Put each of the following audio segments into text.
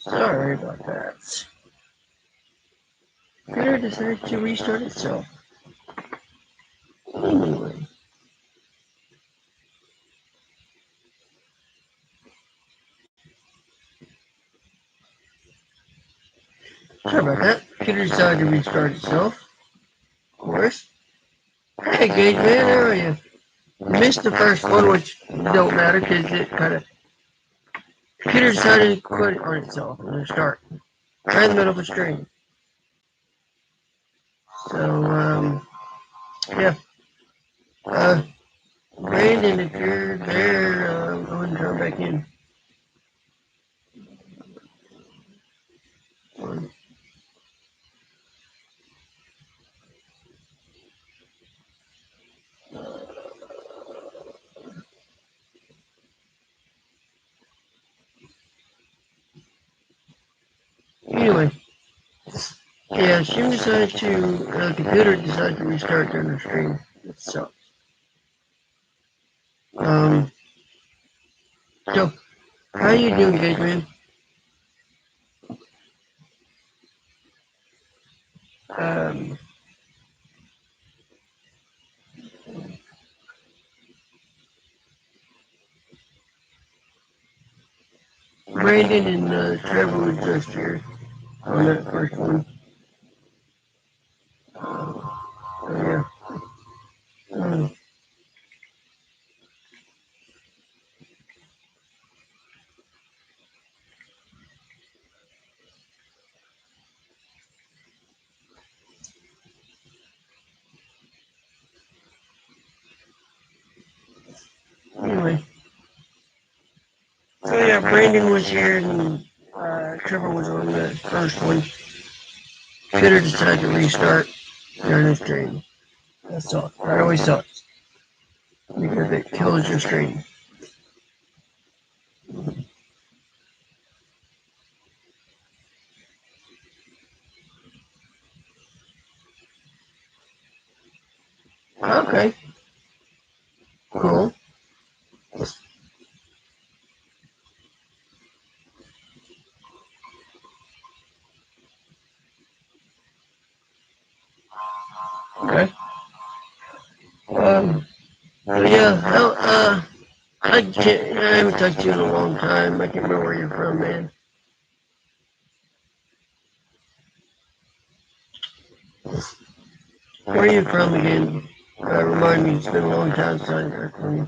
Sorry about that. Computer decided to restart itself. Anyway. Sorry about that. Computer decided to restart itself. Of course. Hey, Gage Man, how are you? Missed the first one, which don't matter because it kind of computer decided to quit on itself and start right in the middle of a stream. So yeah. Uh, Brandon, if you're there, go ahead and turn back in. Anyway, yeah, Stream decided to, computer decided to restart during the stream. It sucks. So, how you doing, Gage Man? Um, Brandon and Trevor was just here on that first one. So, yeah. Um, anyway, so yeah, Brandon was here and Trevor was on the first one. Computer decided to restart during the stream. That sucks. That always sucks because it kills your stream. Okay, cool. Okay. Yeah, I haven't talked to you in a long time. I can't remember where you're from, man. Where are you from again? Remind me, it's been a long time since I heard from you.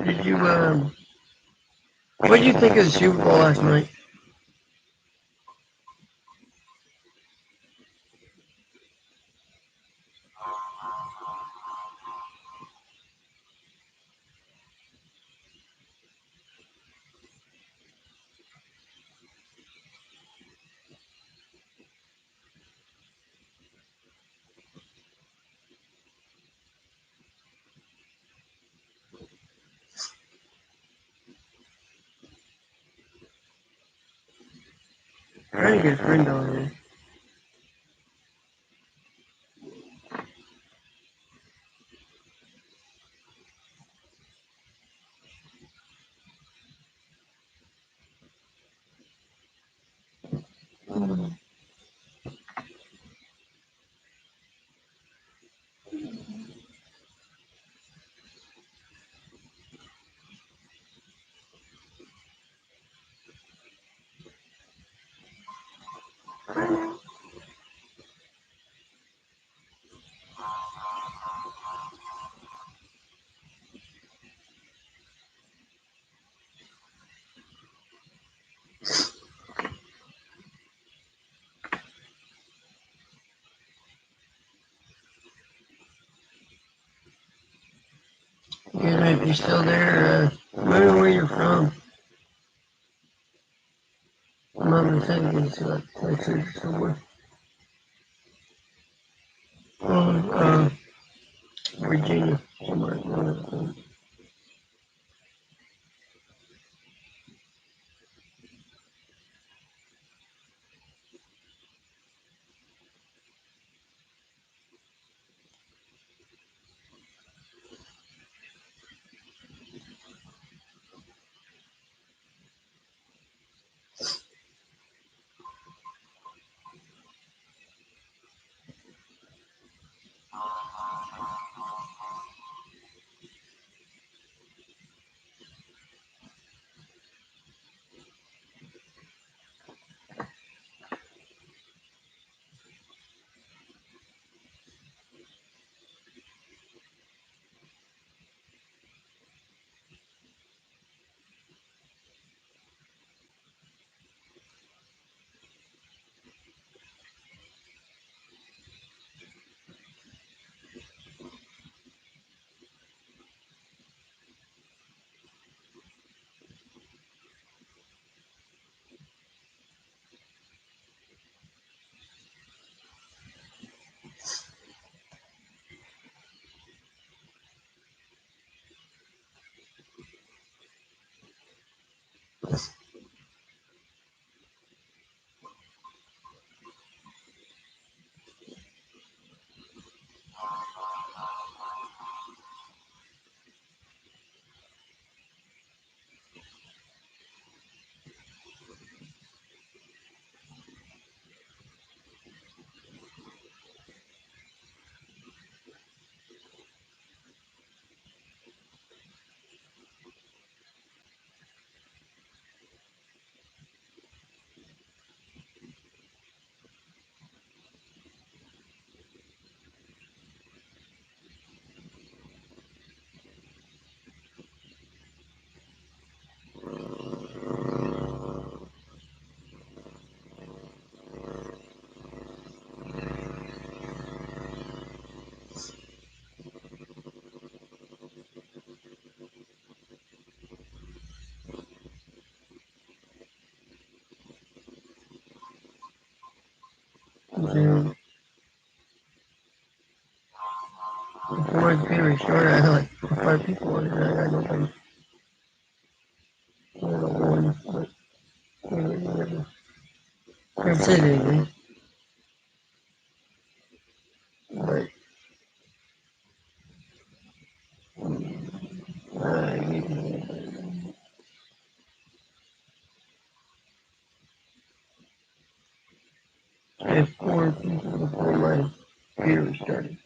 Did you, what did you think of the Super Bowl last night? I'm trying to get a friend on here. Yeah, if you're still there, remember where you're from. I'm not gonna say is Texas somewhere. Virginia somewhere. Dude, before the computer started, I had like 5 people on it. I got nobody. I don't know one, but whatever. Never said anything. But I had 4 people before my computer started.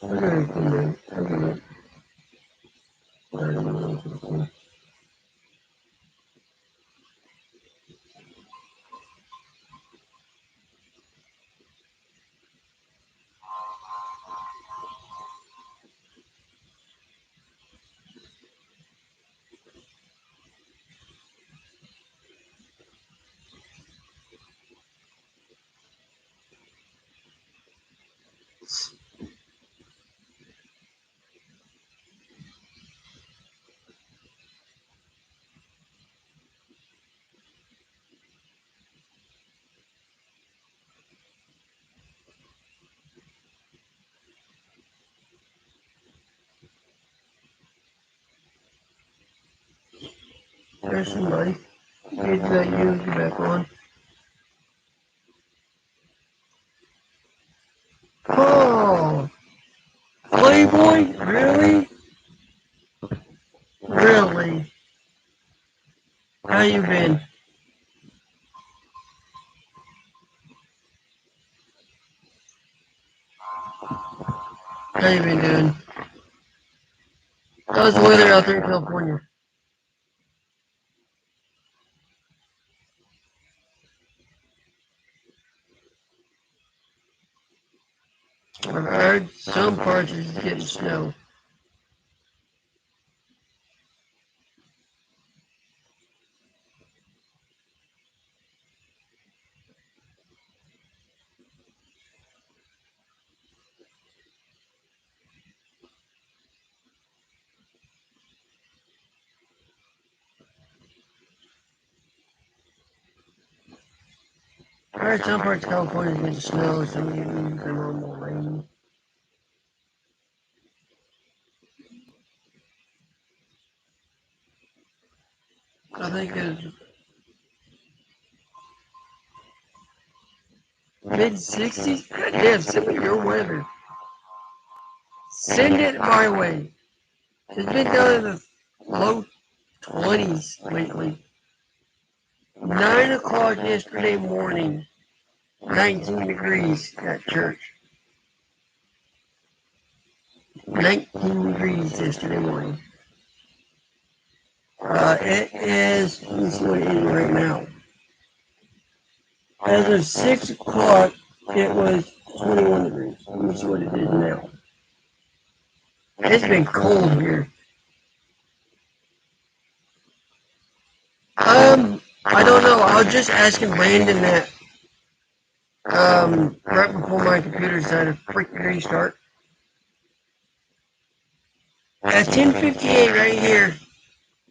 I got everything done. I got it. I don't know what. There's somebody. Kids that you get back on. Oh, Playboy? Really? Really? How you been? How you been doing? How's the weather out there in California? I've heard some parts is getting snow. Alright, some parts of California is getting snow, some getting the normal rain. I think it's mid-60s. God damn, send me your weather. Send it my way. It's been down in the low 20s lately. 9 o'clock yesterday morning, 19 degrees at church. 19 degrees yesterday morning. It is, let me see what it is right now. As of 6 o'clock, it was 21 degrees. Let me see what it is now. It's been cold here. I don't know. I was just asking Brandon that, right before my computer decided to freaking restart. At 10:58 right here,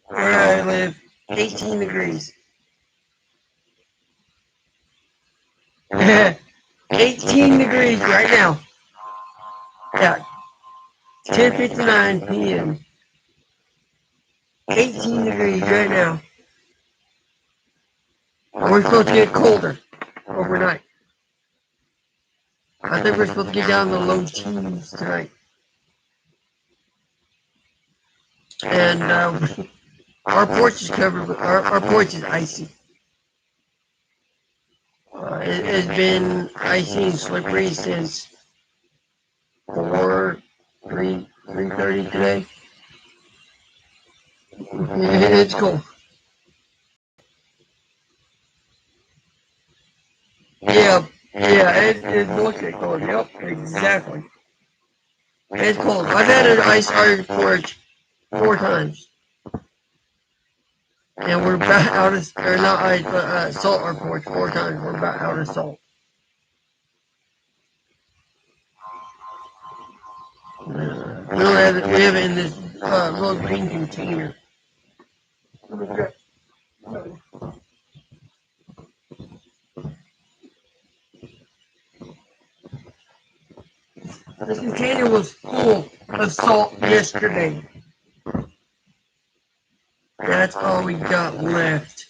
where I live, 18 degrees. 18 degrees right now. Yeah, 10:59 p.m. 18 degrees right now. And we're supposed to get colder overnight. I think we're supposed to get down to the low teens tonight. And our porch is covered with, our porch is icy. It's been icy and slippery since 3:30 today. It's cold. Yeah, it looks like cold. Yep, exactly. It's cold. I've had an ice iron porch 4 times. And we're about out of, or not ice, but salt our porch 4 times. We're about out of salt. We don't have it, we have it in this little green container. This container was full of salt yesterday. That's all we got left.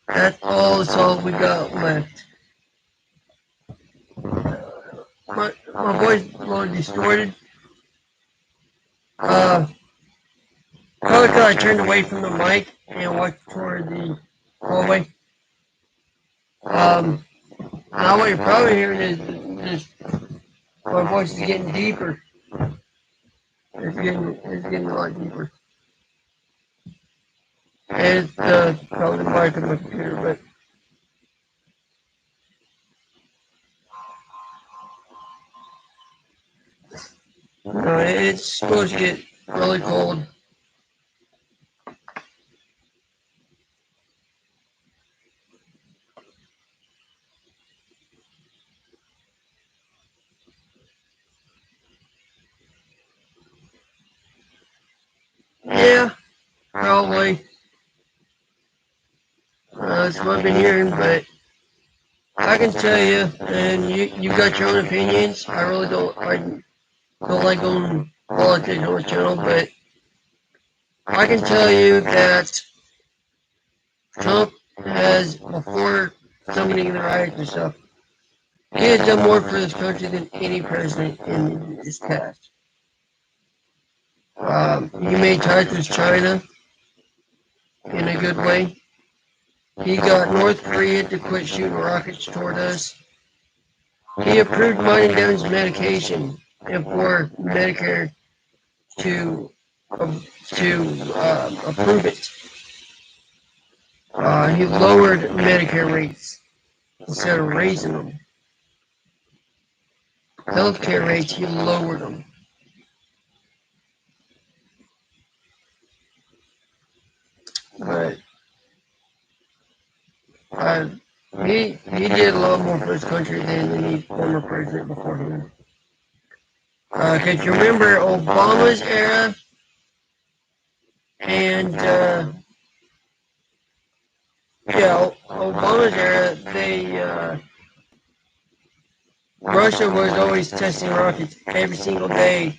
That's all the salt we got left. My voice is a little distorted. Probably because I turned away from the mic and walked toward the hallway. Now what you're probably hearing is my voice is getting deeper. It's getting a lot deeper. And it's probably the mic on my computer, but no, it's supposed to get really cold. Yeah, probably. That's what I've been hearing, but I can tell you, and you got your own opinions. I really don't like going politics on the channel, but I can tell you that Trump has, before somebody in the riots and stuff, he has done more for this country than any president in his past. He made ties with China in a good way. He got North Korea to quit shooting rockets toward us. He approved money down his medication and for Medicare to approve it. He lowered Medicare rates instead of raising them. Healthcare rates, he lowered them. But he did a lot more for his country than any former president before him. Because you remember Obama's era and yeah, Obama's era, Russia was always testing rockets every single day.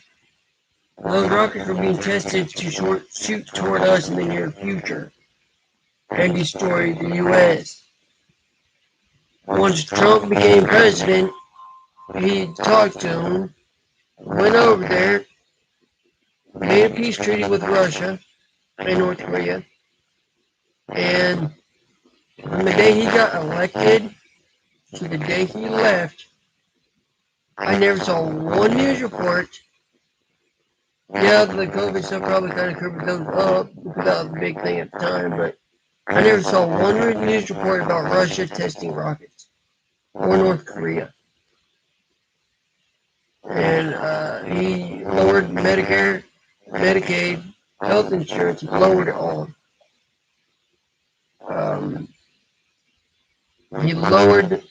Those rockets were being tested to shoot toward us in the near future and destroy the U.S. Once Trump became president, he talked to him, went over there, made a peace treaty with Russia and North Korea, and from the day he got elected to the day he left, I never saw one news report. Yeah, the COVID stuff probably kind of covered those up because that was a big thing at the time, but I never saw one news report about Russia testing rockets or North Korea. And he lowered Medicare, Medicaid, health insurance, he lowered it all. Um, he lowered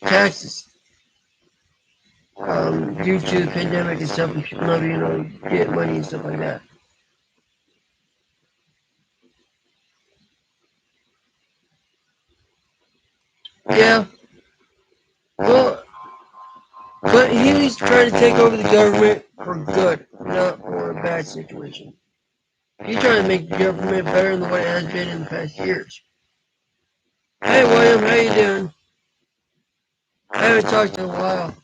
taxes due to the pandemic and stuff, and people not being able to get money and stuff like that. Yeah, well, but he's trying to take over the government for good, not for a bad situation. He's trying to make the government better than what it has been in the past years. Hey, William, how you doing? I haven't talked to you in a while.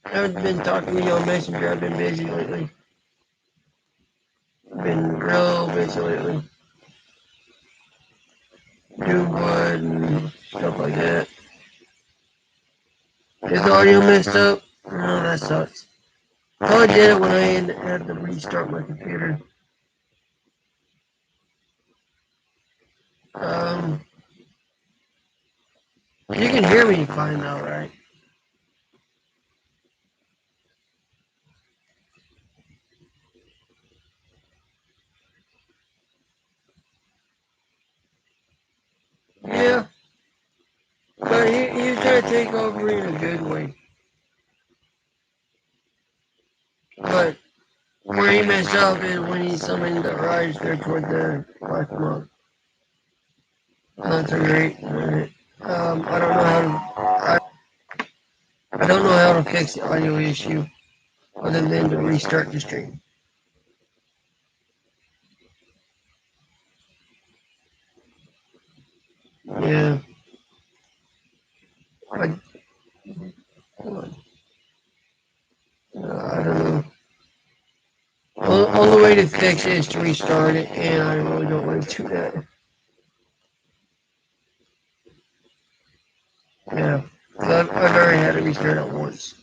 I haven't been talking to you on Messenger. I've been busy lately. I've been real busy lately. Doing wood and stuff like that. Is the audio messed up? No, that sucks. Probably did it when I had to restart my computer. Um, you can hear me fine now, right? Yeah, but he's trying to take over in a good way. But where he messed up is when he summoned the rise there toward the last month. Not so great. I don't know how to. I don't know how to fix the audio issue other than to restart the stream. Yeah. I, I don't know. Only way to fix it is to restart it, and I really don't want to do that. Yeah. I've already had to restart it once.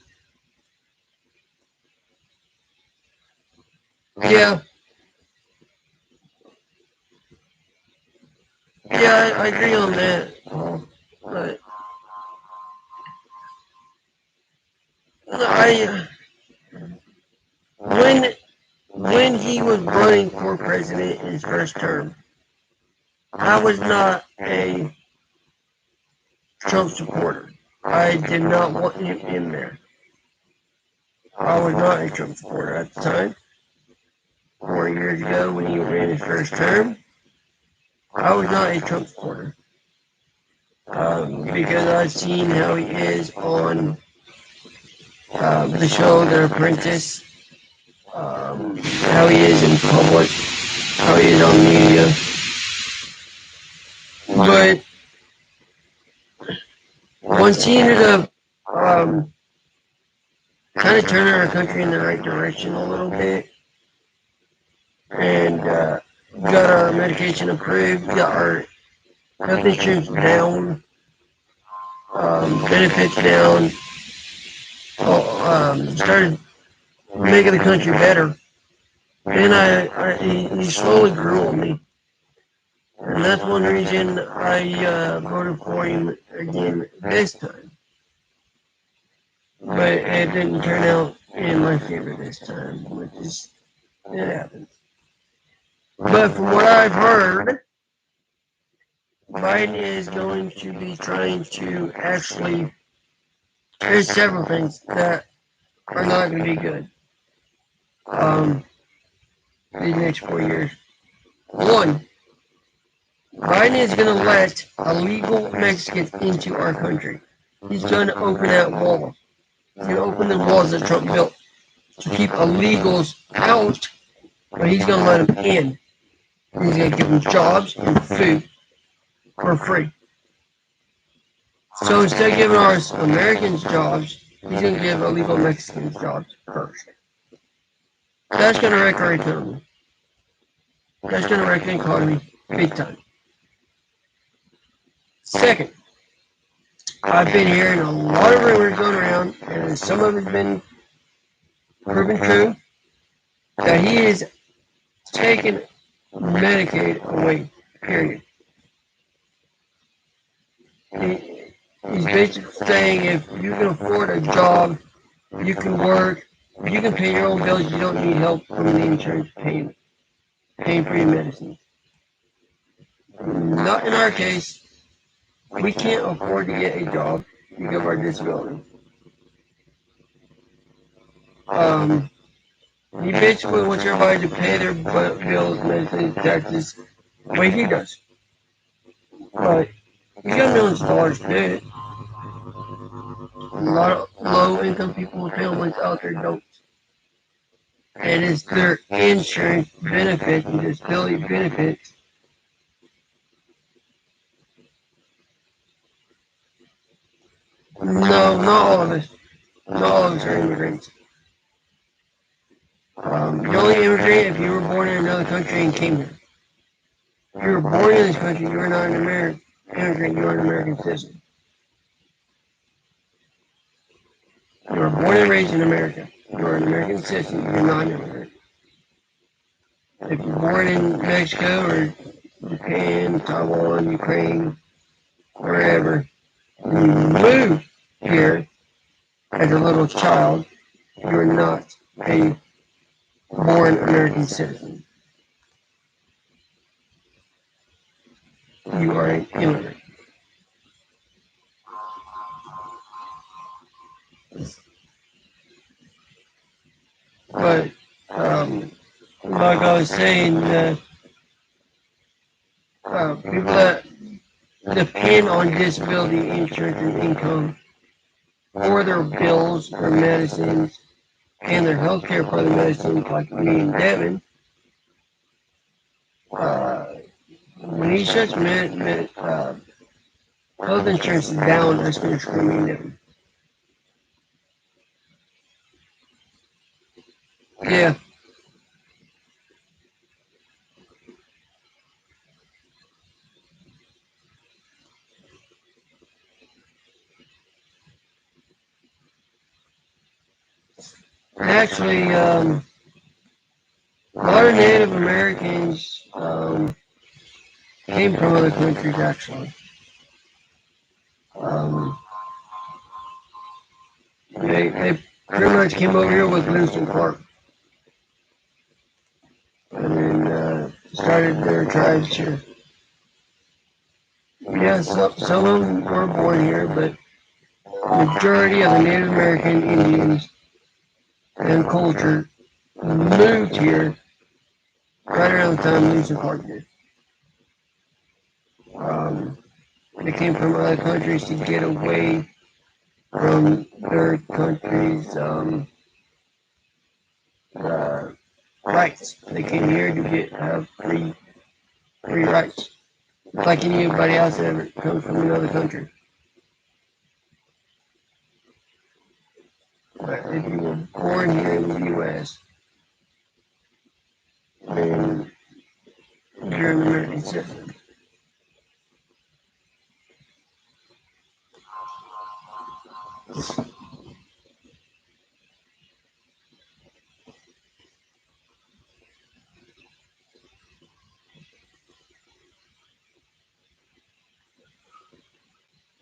Yeah. Yeah, I agree on that. But I, when when he was running for president in his first term, I was not a Trump supporter. I did not want him in there. I was not a Trump supporter at the time. 4 years ago, when he ran his first term, I was not a Trump supporter because I've seen how he is on the show The Apprentice, how he is in public, how he is on media. But once he ended up kind of turning our country in the right direction a little bit, and got our medication approved, got our health insurance down, benefits down, started making the country better. Then he slowly grew on me, and that's one reason I voted for him again this time. But it didn't turn out in my favor this time, which is it happens. But from what I've heard, Biden is going to be trying to actually. There's several things that are not going to be good. Um, these next 4 years. One, Biden is going to let illegal Mexicans into our country. He's going to open that wall. He's going to open the walls that Trump built to keep illegals out, but he's going to let them in. He's going to give them jobs and food for free. So instead of giving our Americans jobs, he's going to give illegal Mexicans jobs first. That's going to wreck our economy. That's going to wreck the economy big time. Second, I've been hearing a lot of rumors going around, and some of it's been proven true, that he is taking Medicaid away, period. He's basically saying if you can afford a job, you can work, you can pay your own bills, you don't need help from the insurance paying for your medicine. Not in our case. We can't afford to get a job because of our disability. He basically wants everybody to pay their bills, medicine, taxes, the way he does. But he's got millions of dollars to do it. A lot of low-income people with families out there don't. And it's their insurance benefits and disability benefits. No, not all of us. Not all of us are immigrants. You're only immigrant if you were born in another country and came here. If you were born in this country, you are not an American immigrant, you are an American citizen. You are born and raised in America. You are an American citizen, you're not an immigrant. If you're born in Mexico or Japan, Taiwan, Ukraine, wherever, and you move here as a little child, you're not a born American citizen. You are an immigrant. But, like I was saying, people that depend on disability insurance and income for their bills, their medicines, and their health care for the medicines, like me and Devin, when he shuts health insurance down, that's going to screw me and Devin. Yeah. Actually, a lot of Native Americans came from other countries, actually. Um, they pretty much came over here with Lewis and Clark. And then started their tribes here. Yeah, some of them were born here, but the majority of the Native American Indians and culture moved here right around the time Lewis and Clark did. They came from other countries to get away from their country's rights. They came here to have free rights, like anybody else that ever comes from another country. But if you were born here in the U.S., then you're an American citizen.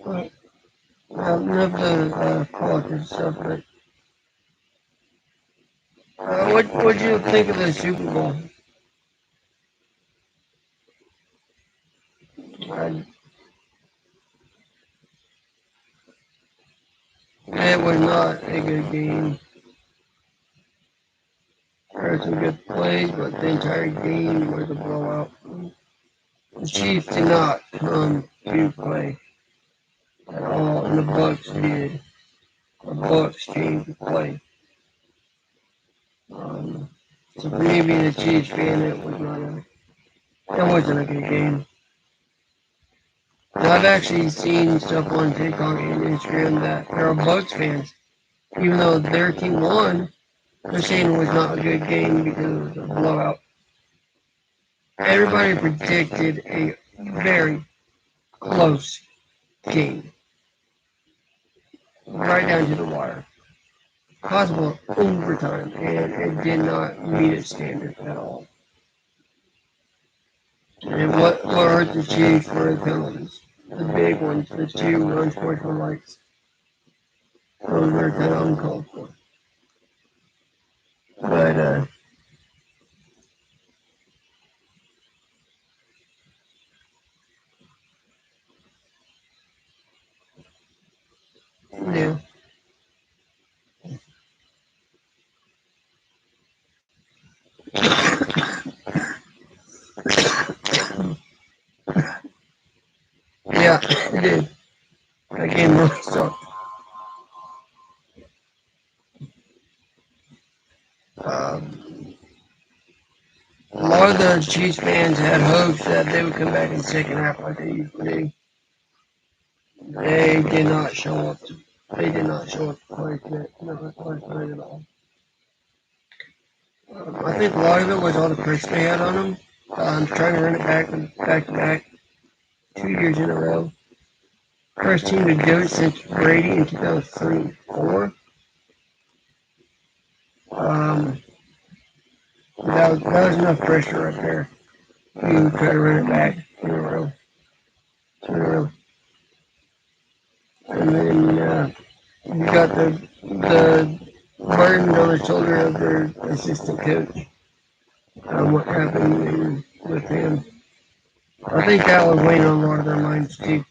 But enough of the politics stuff, but what do you think of the Super Bowl? I, it was not a good game. There were some good plays, but the entire game was a blowout. The Chiefs did not come to play at all, and the Bucks did. The Bucks came to play. So for me being a Chiefs fan, it wasn't a good game. And I've actually seen stuff on TikTok and Instagram that there are Bucks fans, even though their team won, they're saying it was not a good game because it was a blowout. Everybody predicted a very close game, right down to the wire. Possible overtime, and it did not meet its standard at all. And what hurt the Chiefs were the penalties. The big ones, the two unsportsmanlike. Those were kind of uncalled for. But, yeah. Yeah, it did. That game really sucked. Um, a lot of the Chiefs fans had hopes that they would come back in the second half like they usually do. They did not show up. They did not show up to play today. Never played at all. I think a lot of it was all the pressure they had on them. Trying to run it back to back, 2 years in a row. First team to do it since Brady in 2003 4. Um, that was enough pressure right there. You try to run it back in a row. In a row. And then you got the burden on the shoulder of their assistant coach. What happened with him. I think that was weighing on a lot of their minds too.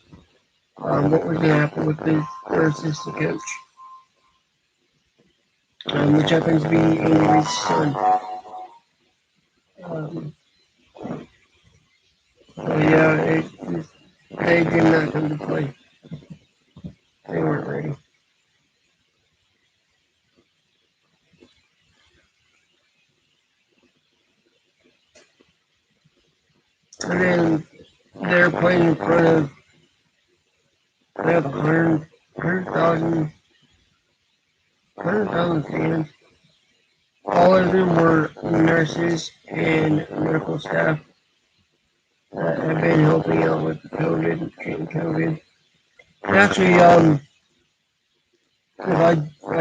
What was going to happen with their assistant coach, which happens to be Andy Reid's son. Um, so yeah, they did not come to play. They weren't ready. And then they're playing in front of, they have 100,000 fans. All of them were nurses and medical staff that have been helping out with COVID and COVID. And actually, if I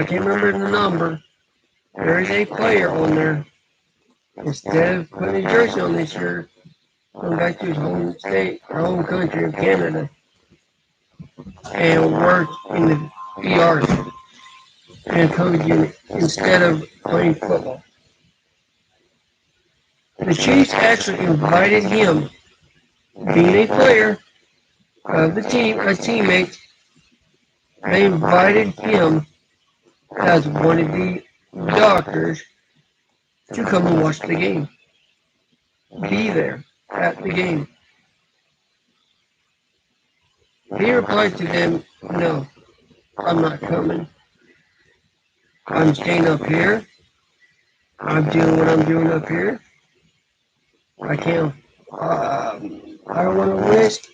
can't remember the number, there is a player on there. Instead of putting a jersey on this year, going back to his home state, or home country of Canada, and worked in the ERs and COVID unit instead of playing football. The Chiefs actually invited him, being a player of the team, a teammate, they invited him as one of the doctors to come and watch the game. Be there at the game. He replied to them, "No, I'm not coming. I'm staying up here. I'm doing what I'm doing up here. I can't. I don't want to risk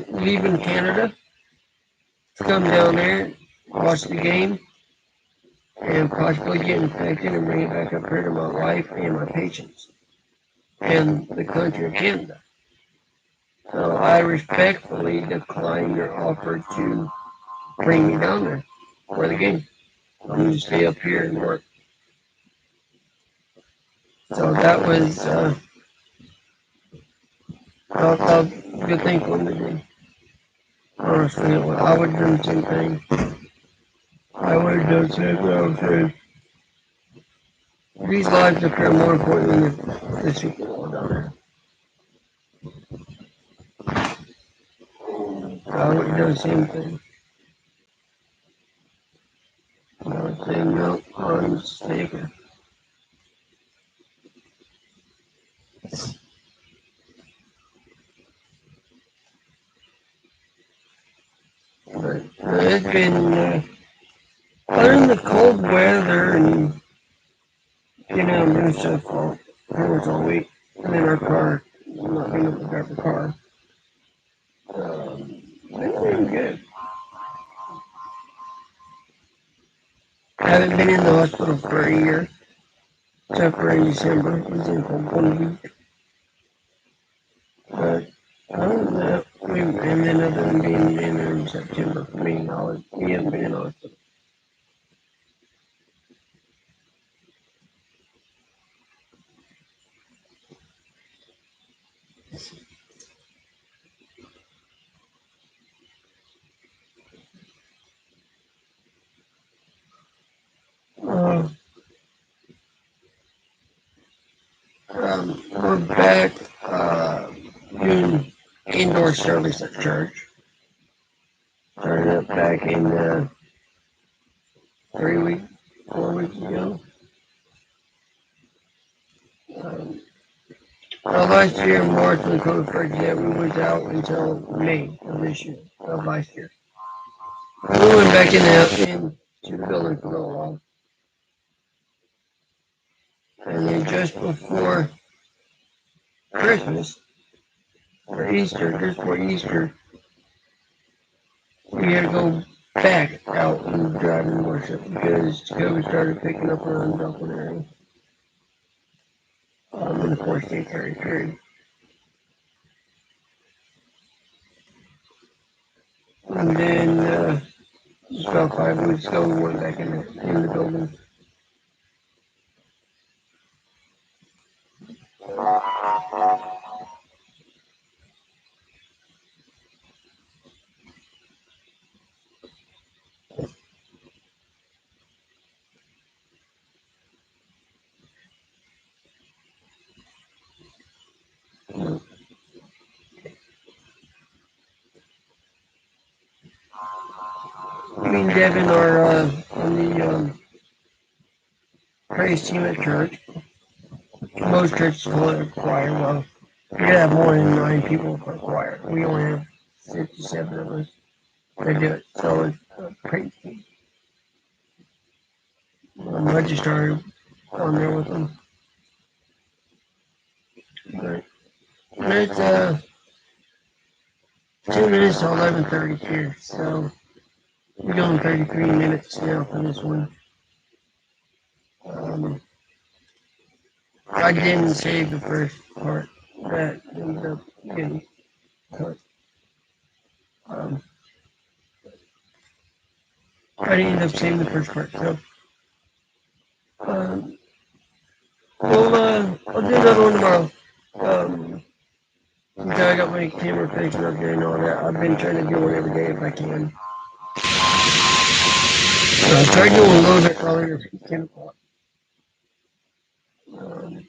leaving Canada to come down there, watch the game, and possibly get infected and bring it back up here to my wife and my patients and the country of Canada. So I respectfully decline your offer to bring me down there for the game. I'm going to stay up here and work." So that was a good thing for him to do. Honestly, I would have done the same thing. I would have done the same thing. I would say, these lives up here are more important than the Super Bowl down there. I would have done the same thing. I would say, no, I'm mistaken. But it's been, other than the cold weather and getting out and doing stuff pretty much all week, and then our car, not being able to drive the car, it's been good. I haven't been in the hospital for a year, except for in December. I was in for 1 week. But other than that, and then other than being in there in September for me, we haven't been in the hospital. Uh, we're back doing indoor service at church. Started up back in 3 weeks, 4 weeks ago. Um, last year in March when COVID first hit, we was out until May of this year, of last year. We went back into the building for a little while. And then just before Christmas, or Easter, just before Easter, we had to go back out and drive and worship because COVID started picking up around Dublin area. In the 4 state period. And then about 5 weeks ago, we went back in the building. Me and Devin are on the praise team at church. Most churches call it a choir. Well, you could have more than 9 people for a choir. We only have 57 of us that do it. So it's a praise team. I just started on there with them. But it's 2 minutes to 11:30 here, so we're doing 33 minutes now for this one. I didn't save the first part that ended up getting cut. Um, I didn't end up saving the first part, so um, I'll do another one tomorrow. Um, until I got my camera fixed up here and all that, I've been trying to do one every day if I can. I tried doing a little bit earlier at 10 o'clock.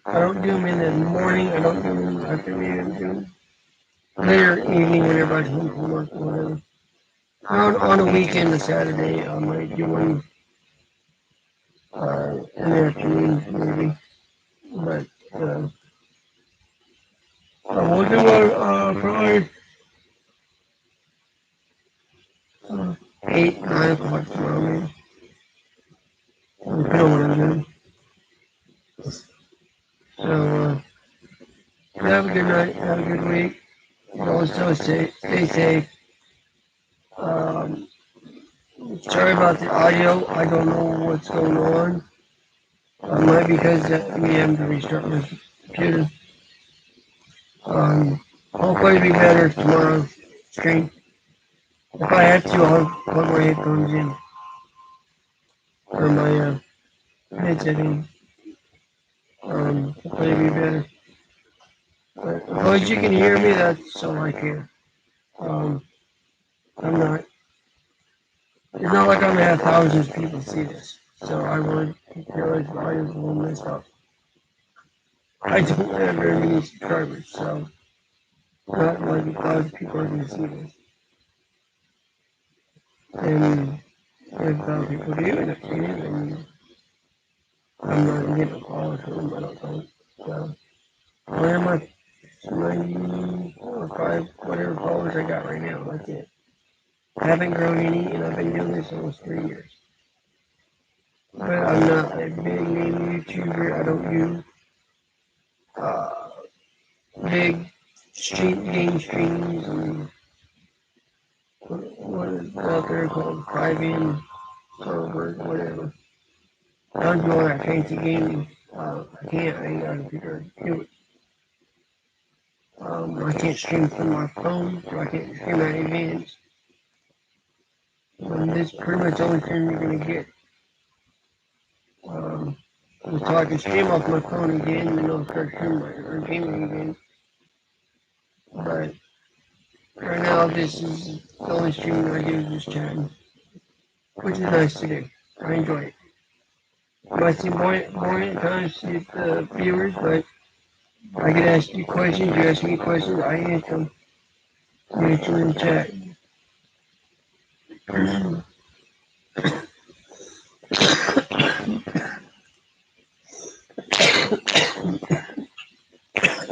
I don't do them in the morning. I don't do them in the afternoon. I do them later evening when everybody's home from work or whatever. On a weekend, a Saturday, I might do one in the afternoon, maybe. But we'll do one probably 8, 9 o'clock tomorrow, maybe. Depending on what I'm doing. So, have a good night. Have a good week. Also, stay safe. Um, sorry about the audio. I don't know what's going on. Might be because we have to restart my computer. Hopefully it'll be better tomorrow's stream. If I have to, I'll plug my headphones in or my headset in. Hopefully it'll be better. But as long as you can hear me, that's all I care. Um, I'm not. It's not like I'm gonna have thousands of people see this, so I would realize the audio's a little messed up. I don't have very many subscribers, so not like a thousand people are gonna see this. And if people do end up seeing it, then I'm not gonna get a call from them, I don't think. So, where am I? 94 or 5, whatever followers I got right now, that's it. I haven't grown any, and I've been doing this almost 3 years. But I'm not a big name YouTuber. I don't do uh, big game streams and what is out there called 5M servers, whatever. I don't do all that fancy gaming. I can't. I ain't got a computer to do it. I can't stream from my phone, so I can't stream at events. This is pretty much the only stream you're gonna get. So I can stream off my phone again, and I'll start streaming or gaming again. But right now, this is the only streaming I do, just chatting, which is nice to do. I enjoy it. It might seem boring at times to the viewers, but I can ask you questions, you ask me questions, I answer them. You answer in the chat.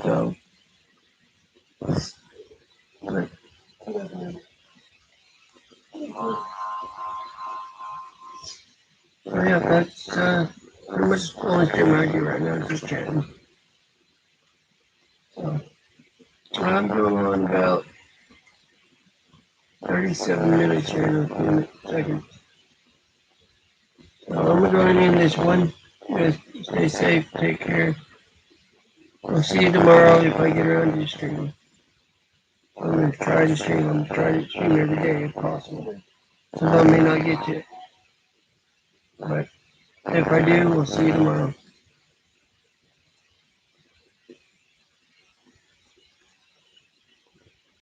So, but, so yeah, that's pretty much the only stream I do right now, is just chatting. So, I'm going on about 37 minutes here in a few seconds. So I'm going to end this one. Just stay safe, take care. I'll see you tomorrow if I get around to streaming. I'm going to try to stream. I'm trying to stream every day if possible. Sometimes I may not get to it. But if I do, we'll see you tomorrow.